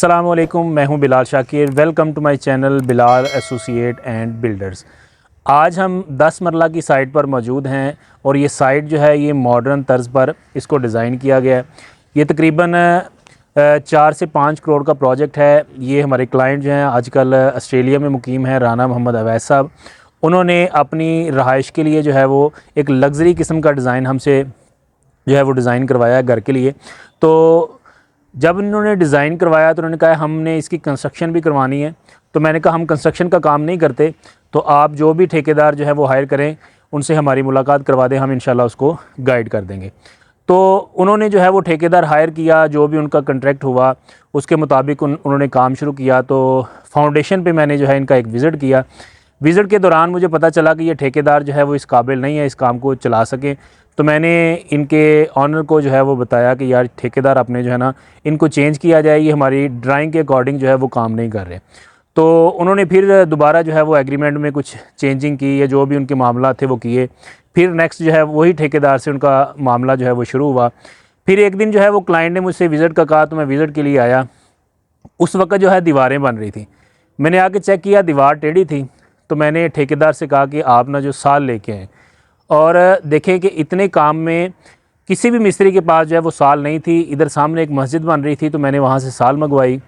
अस्सलाम वालेकुम, मैं हूं Bilal Shakir. Welcome to my channel Bilal associate and builders. आज हम 10 मरला की साइट पर मौजूद हैं और ये साइट जो है ये मॉडर्न तर्ज पर इसको डिज़ाइन किया गया है। ये तकरीबन 4 से 5 करोड़ का प्रोजेक्ट है। ये हमारे क्लाइंट जो हैं आजकल ऑस्ट्रेलिया में मुकीम हैं, राना मोहम्मद अवैस साहब। उन्होंने अपनी रहाइश के लिए जो है वो एक लग्जरी किस्म का डिज़ाइन हमसे जो है वो डिज़ाइन करवाया है घर के लिए। तो जब इन्होंने डिज़ाइन करवाया तो उन्होंने कहा हमने इसकी कंस्ट्रक्शन भी करवानी है। तो मैंने कहा हम कंस्ट्रक्शन का काम नहीं करते, तो आप जो भी ठेकेदार जो है वो हायर करें उनसे हमारी मुलाकात करवा दें, हम इंशाल्लाह उसको गाइड कर देंगे। तो उन्होंने जो है वो ठेकेदार हायर किया, जो भी उनका कॉन्ट्रैक्ट हुआ उसके मुताबिक उन्होंने काम शुरू किया। तो फाउंडेशन पे मैंने जो है इनका एक विज़िट किया। विज़िट के दौरान मुझे पता चला कि ये ठेकेदार जो है वो इस काबिल नहीं है इस काम को चला सकें। तो मैंने इनके ऑनर को जो है वो बताया कि यार ठेकेदार अपने जो है ना इनको चेंज किया जाए, ये हमारी ड्राइंग के अकॉर्डिंग जो है वो काम नहीं कर रहे। तो उन्होंने फिर दोबारा जो है वो एग्रीमेंट में कुछ चेंजिंग की या जो भी उनके मामला थे वो किए। फिर नेक्स्ट जो है वही ठेकेदार से उनका मामला जो है वो शुरू हुआ। फिर एक दिन जो है वो क्लाइंट ने मुझसे विज़िट का कहा, तो मैं विज़िट के लिए आया। उस वक्त जो है दीवारें बन रही थी। मैंने आके चेक किया, दीवार टेढ़ी थी। तो मैंने ठेकेदार से कहा कि आप ना जो साल लेके आएँ और देखें कि इतने काम में किसी भी मिस्त्री के पास जो है वो साल नहीं थी। इधर सामने एक मस्जिद बन रही थी, तो मैंने वहाँ से साल मंगवाई।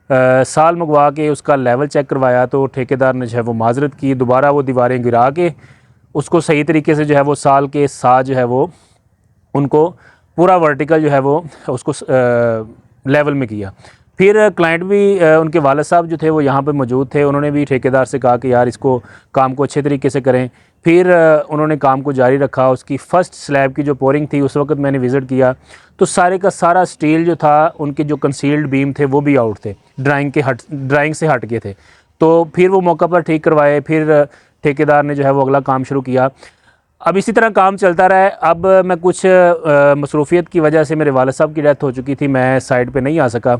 साल मंगवा के उसका लेवल चेक करवाया, तो ठेकेदार ने जो है वो माजरत की, दोबारा वो दीवारें गिरा के उसको सही तरीके से जो है वो साल के साथ जो है वो उनको पूरा वर्टिकल जो है वो उसको लेवल में किया। फिर क्लाइंट भी उनके वालिद साहब जो थे वो यहाँ पे मौजूद थे। उन्होंने भी ठेकेदार से कहा कि यार इसको काम को अच्छे तरीके से करें। फिर उन्होंने काम को जारी रखा। उसकी फ़र्स्ट स्लैब की जो पोरिंग थी उस वक्त मैंने विज़िट किया, तो सारे का सारा स्टील जो था, उनके जो कंसील्ड बीम थे वो भी आउट थे, ड्राइंग से हट के थे। तो फिर वो मौका पर ठीक करवाए। फिर ठेकेदार ने जो है वो अगला काम शुरू किया। अब इसी तरह काम चलता रहा है। अब मैं कुछ मसरूफ़ियत की वजह से, मेरे वालिद साहब की डेथ हो चुकी थी, मैं साइट पे नहीं आ सका।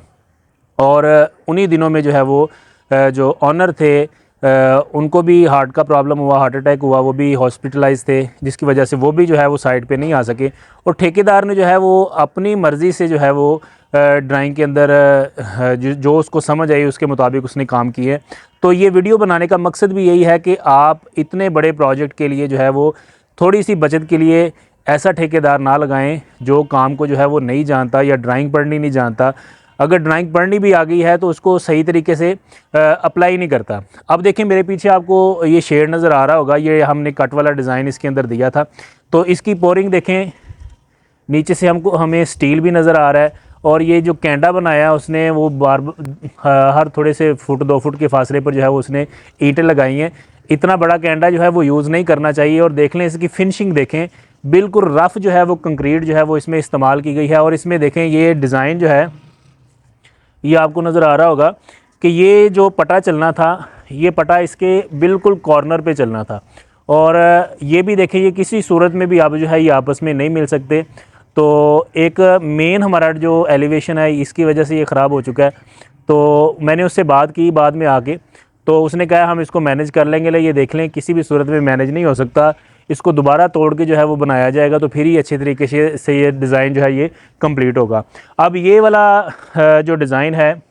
और उन्हीं दिनों में जो है वो जो ऑनर थे उनको भी हार्ट का प्रॉब्लम हुआ, हार्ट अटैक हुआ, वो भी हॉस्पिटलाइज थे, जिसकी वजह से वो भी जो है वो साइट पे नहीं आ सके। और ठेकेदार ने जो है वो अपनी मर्ज़ी से जो है वो ड्राइंग के अंदर जो उसको समझ आई उसके मुताबिक उसने काम किए। तो ये वीडियो बनाने का मकसद भी यही है कि आप इतने बड़े प्रोजेक्ट के लिए जो है वो थोड़ी सी बचत के लिए ऐसा ठेकेदार ना लगाएं जो काम को जो है वो नहीं जानता या ड्राइंग पढ़नी नहीं जानता। अगर ड्राइंग पढ़नी भी आ गई है तो उसको सही तरीके से अप्लाई नहीं करता। अब देखें मेरे पीछे आपको ये शेड नज़र आ रहा होगा, ये हमने कट वाला डिज़ाइन इसके अंदर दिया था। तो इसकी पोरिंग देखें, नीचे से हमें स्टील भी नज़र आ रहा है। और ये जो कैंडा बनाया उसने वो हर थोड़े से फुट 2 फुट के फासले पर जो है वो उसने ईंटें लगाई हैं। इतना बड़ा कैंडा जो है वो यूज़ नहीं करना चाहिए। और देख लें इसकी फिनिशिंग देखें, बिल्कुल रफ़ जो है वो कंक्रीट जो है वो इसमें इस्तेमाल की गई है। और इसमें देखें ये डिज़ाइन जो है ये आपको नज़र आ रहा होगा कि ये जो पटा चलना था, ये पटा इसके बिल्कुल कॉर्नर पे चलना था। और ये भी देखें, ये किसी सूरत में भी आप जो है ये आपस में नहीं मिल सकते। तो एक मेन हमारा जो एलिवेशन है इसकी वजह से ये ख़राब हो चुका है। तो मैंने उससे बात की बाद में आके, तो उसने कहा हम इसको मैनेज कर लेंगे। ये देख लें किसी भी सूरत में मैनेज नहीं हो सकता, इसको दोबारा तोड़ के जो है वो बनाया जाएगा, तो फिर ही अच्छे तरीके से ये डिज़ाइन जो है ये कंप्लीट होगा। अब ये वाला जो डिज़ाइन है,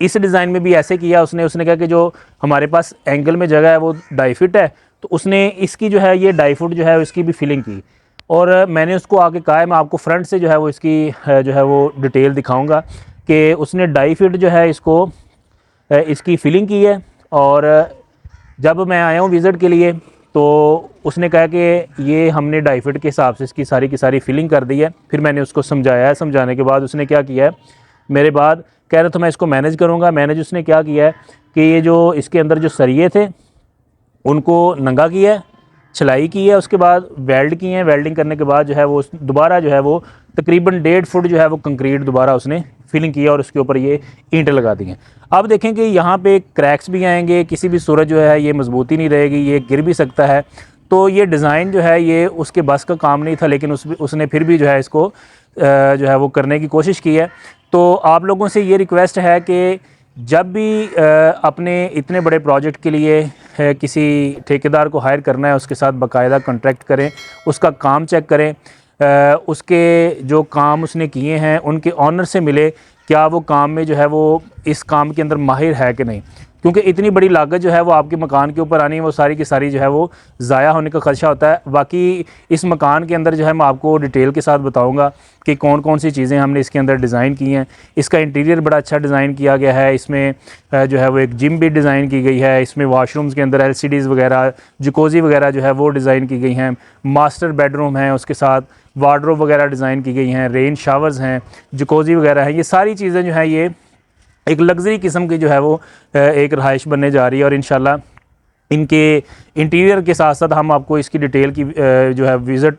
इस डिज़ाइन में भी ऐसे किया उसने कहा कि जो हमारे पास एंगल में जगह है वो 2.5 फीट है, तो उसने इसकी जो है ये 2.5 फुट जो है इसकी भी फिलिंग की। और मैंने उसको आके कहा है मैं आपको फ्रंट से जो है वो इसकी जो है वो डिटेल दिखाऊँगा कि उसने 2.5 फीट जो है इसकी फिलिंग की है। और जब मैं आया हूँ विज़िट के लिए तो उसने कहा कि ये हमने 2.5 फीट के हिसाब से इसकी सारी की सारी फिलिंग कर दी है। फिर मैंने उसको समझाया है, समझाने के बाद उसने क्या किया है, मेरे बाद कह रहा था मैं इसको मैनेज करूँगा। मैनेज उसने क्या किया है कि ये जो इसके अंदर जो सरिये थे उनको नंगा किया है, छलाई की है, उसके बाद वेल्ड की हैं। वेल्डिंग करने के बाद जो है वो दोबारा जो है वो तकरीबन 1.5 फुट जो है वो कंक्रीट दोबारा उसने फिलिंग किया और उसके ऊपर ये ईंटें लगा दी हैं। अब देखें कि यहाँ पे क्रैक्स भी आएंगे, किसी भी सूरत जो है ये मजबूती नहीं रहेगी, ये गिर भी सकता है। तो ये डिज़ाइन जो है ये उसके बस का काम नहीं था, लेकिन उसने फिर भी जो है इसको जो है वो करने की कोशिश की है। तो आप लोगों से ये रिक्वेस्ट है कि जब भी अपने इतने बड़े प्रोजेक्ट के लिए किसी ठेकेदार को हायर करना है, उसके साथ बाकायदा कॉन्ट्रैक्ट करें, उसका काम चेक करें, उसके जो काम उसने किए हैं उनके ऑनर से मिले क्या वो काम में जो है वो इस काम के अंदर माहिर है कि नहीं, क्योंकि इतनी बड़ी लागत जो है वो आपके मकान के ऊपर आनी है, वो सारी की सारी जो है वो ज़ाया होने का ख़दशा होता है। बाकी इस मकान के अंदर जो है मैं आपको डिटेल के साथ बताऊंगा कि कौन कौन सी चीज़ें हमने इसके अंदर डिज़ाइन की हैं। इसका इंटीरियर बड़ा अच्छा डिज़ाइन किया गया है, इसमें जो है वो एक जिम भी डिज़ाइन की गई है, इसमें वॉशरूम्स के अंदर LCDs वगैरह, जकोज़ी वगैरह जो है वो डिज़ाइन की गई हैं, मास्टर बेडरूम है, उसके साथ वार्डरोब वगैरह डिज़ाइन की गई हैं, रेन शावर्स हैं, जकोज़ी वगैरह हैं। ये सारी चीज़ें जो हैं ये एक लग्जरी किस्म की जो है वो एक रहाइश बनने जा रही है। और इंशाल्लाह इनके इंटीरियर के साथ साथ हम आपको इसकी डिटेल की जो है विज़िट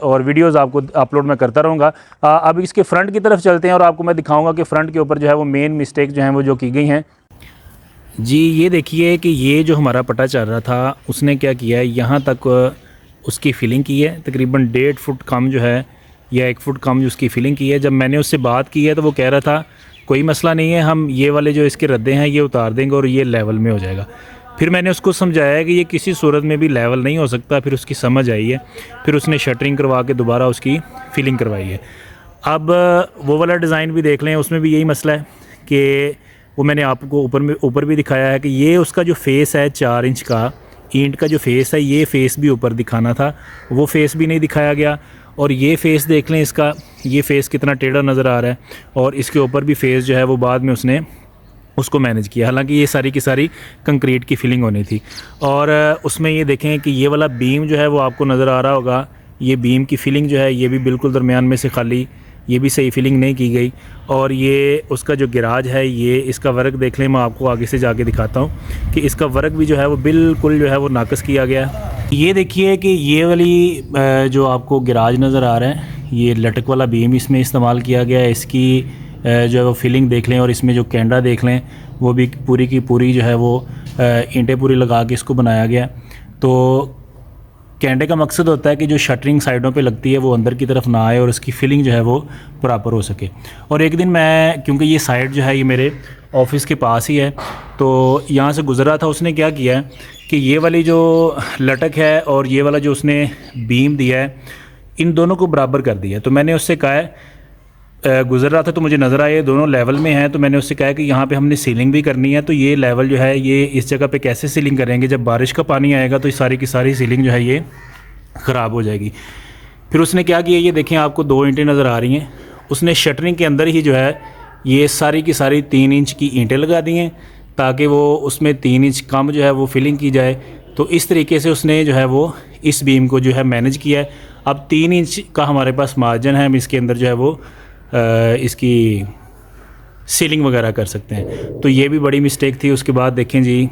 और वीडियोस आपको अपलोड मैं करता रहूँगा। अब इसके फ्रंट की तरफ चलते हैं और आपको मैं दिखाऊंगा कि फ़्रंट के ऊपर जो है वो मेन मिस्टेक जो हैं वो जो की गई हैं। जी ये देखिए कि ये जो हमारा पट्टा चल रहा था उसने क्या किया है, यहाँ तक उसकी फिलिंग की है, तकरीबन 1.5 फुट कम जो है या 1 फुट कम जो उसकी फिलिंग की है। जब मैंने उससे बात की है तो वो कह रहा था कोई मसला नहीं है, हम ये वाले जो इसके रद्दे हैं ये उतार देंगे और ये लेवल में हो जाएगा। फिर मैंने उसको समझाया कि ये किसी सूरत में भी लेवल नहीं हो सकता, फिर उसकी समझ आई है, फिर उसने शटरिंग करवा के दोबारा उसकी फिलिंग करवाई है। अब वो वाला डिज़ाइन भी देख लें, उसमें भी यही मसला है कि वो मैंने आपको ऊपर भी दिखाया है कि ये उसका जो फेस है 4 इंच का ईंट का जो फेस है, ये फेस भी ऊपर दिखाना था, वो फेस भी नहीं दिखाया गया। और ये फेस देख लें इसका, ये फेस कितना टेढ़ा नज़र आ रहा है, और इसके ऊपर भी फेस जो है वो बाद में उसने उसको मैनेज किया। हालांकि ये सारी की सारी कंक्रीट की फिलिंग होनी थी। और उसमें ये देखें कि ये वाला बीम जो है वो आपको नज़र आ रहा होगा, ये बीम की फिलिंग जो है ये भी बिल्कुल दरमियान में से खाली, ये भी सही फिलिंग नहीं की गई। और ये उसका जो गिराज है, ये इसका वर्क देख लें, मैं आपको आगे से जाके दिखाता हूँ कि इसका वर्क भी जो है वो बिल्कुल जो है वो नाकस किया गया। ये देखिए कि ये वाली जो आपको गिराज नज़र आ रहा है, ये लटक वाला बीम इसमें इस्तेमाल किया गया है। इसकी जो है वो फिलिंग देख लें और इसमें जो कैंडा देख लें, वो भी पूरी की पूरी जो है वो ईंटें पूरी लगा के इसको बनाया गया। तो कैंडे का मकसद होता है कि जो शटरिंग साइडों पे लगती है वो अंदर की तरफ ना आए और उसकी फिलिंग जो है वो प्रॉपर हो सके। और एक दिन मैं, क्योंकि ये साइड जो है ये मेरे ऑफिस के पास ही है, तो यहाँ से गुज़र रहा था, उसने क्या किया है कि ये वाली जो लटक है और ये वाला जो उसने बीम दिया है, इन दोनों को बराबर कर दिया। तो मैंने उससे कहा है, गुज़र रहा था तो मुझे नज़र आया दोनों लेवल में हैं, तो मैंने उससे कहा कि यहाँ पे हमने सीलिंग भी करनी है, तो ये लेवल जो है ये इस जगह पे कैसे सीलिंग करेंगे, जब बारिश का पानी आएगा तो सारी की सारी सीलिंग जो है ये ख़राब हो जाएगी। फिर उसने क्या किया, ये देखें आपको 2 ईंटें नज़र आ रही हैं, उसने शटरिंग के अंदर ही जो है ये सारी की सारी 3 इंच की ईंटें लगा दी हैं ताकि वो उसमें 3 इंच कम जो है वो फिलिंग की जाए। तो इस तरीके से उसने जो है वो इस बीम को जो है मैनेज किया है। अब 3 इंच का हमारे पास मार्जिन है, हम इसके अंदर जो है वो इसकी सीलिंग वगैरह कर सकते हैं। तो ये भी बड़ी मिस्टेक थी। उसके बाद देखें जी,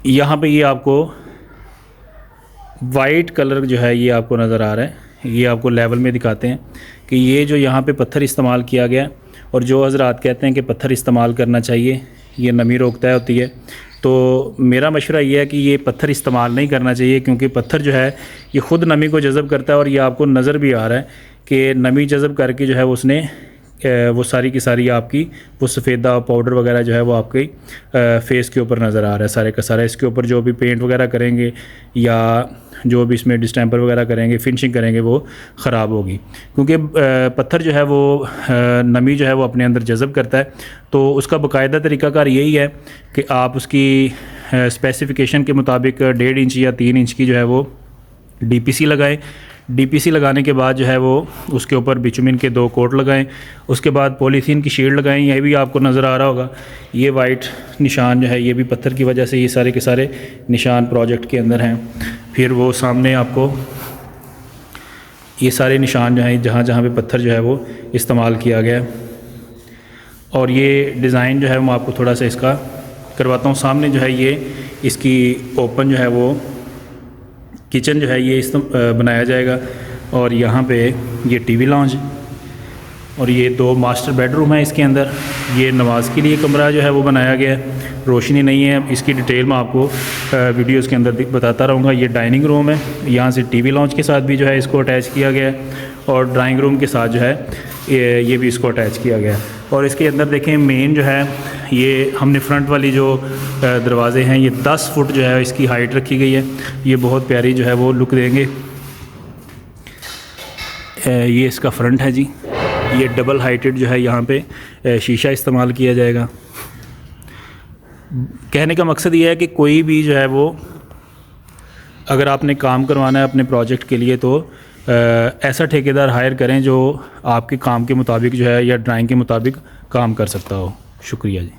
यहाँ पे ये आपको वाइट कलर जो है ये आपको नज़र आ रहा है, ये आपको लेवल में दिखाते हैं कि ये जो यहाँ पे पत्थर इस्तेमाल किया गया, और जो हज़रात कहते हैं कि पत्थर इस्तेमाल करना चाहिए, ये नमी रोकता होती है, तो मेरा मशवरा ये है कि ये पत्थर इस्तेमाल नहीं करना चाहिए, क्योंकि पत्थर जो है ये ख़ुद नमी को जज़ब करता है। और ये आपको नज़र भी आ रहा है कि नमी जज़ब करके जो है उसने वो सारी की सारी आपकी वो सफ़ेदा पाउडर वगैरह जो है वो आपके फेस के ऊपर नज़र आ रहा है सारे का सारा। इसके ऊपर जो भी पेंट वगैरह करेंगे या जो भी इसमें डिस्टेंपर वगैरह करेंगे, फिनिशिंग करेंगे, वो ख़राब होगी, क्योंकि पत्थर जो है वो नमी जो है वो अपने अंदर जज़ब करता है। तो उसका बाकायदा तरीक़ाकार यही है कि आप उसकी स्पेसिफ़िकेशन के मुताबिक 1.5 इंच या 3 इंच की जो है वो DPC लगाएं। DPC लगाने के बाद जो है वो उसके ऊपर बिचुमिन के 2 कोट लगाएं। उसके बाद पॉलीथीन की शीट लगाएं। ये भी आपको नज़र आ रहा होगा, ये वाइट निशान जो है ये भी पत्थर की वजह से ये सारे के सारे निशान प्रोजेक्ट के अंदर हैं। फिर वो सामने आपको ये सारे निशान जो हैं जहाँ जहाँ पे पत्थर जो है वो इस्तेमाल किया गया। और ये डिज़ाइन जो है मैं आपको थोड़ा सा इसका करवाता हूँ। सामने जो है ये इसकी ओपन जो है वो किचन जो है ये बनाया जाएगा, और यहाँ पे ये TV लॉन्ज, और ये 2 मास्टर बेडरूम है इसके अंदर। ये नमाज के लिए कमरा जो है वो बनाया गया है, रोशनी नहीं है, इसकी डिटेल मैं आपको वीडियोस के अंदर बताता रहूँगा। ये डाइनिंग रूम है, यहाँ से TV लॉन्ज के साथ भी जो है इसको अटैच किया गया है, और ड्राइंग रूम के साथ जो है ये भी इसको अटैच किया गया है। और इसके अंदर देखें मेन जो है ये हमने फ्रंट वाली जो दरवाज़े हैं ये 10 फुट जो है इसकी हाइट रखी गई है। ये बहुत प्यारी जो है वो लुक देंगे। ये इसका फ्रंट है जी, ये डबल हाइटेड जो है यहाँ पे शीशा इस्तेमाल किया जाएगा। कहने का मकसद ये है कि कोई भी जो है वो अगर आपने काम करवाना है अपने प्रोजेक्ट के लिए तो ऐसा ठेकेदार हायर करें जो आपके काम के मुताबिक जो है या ड्राइंग के मुताबिक काम कर सकता हो। शुक्रिया जी।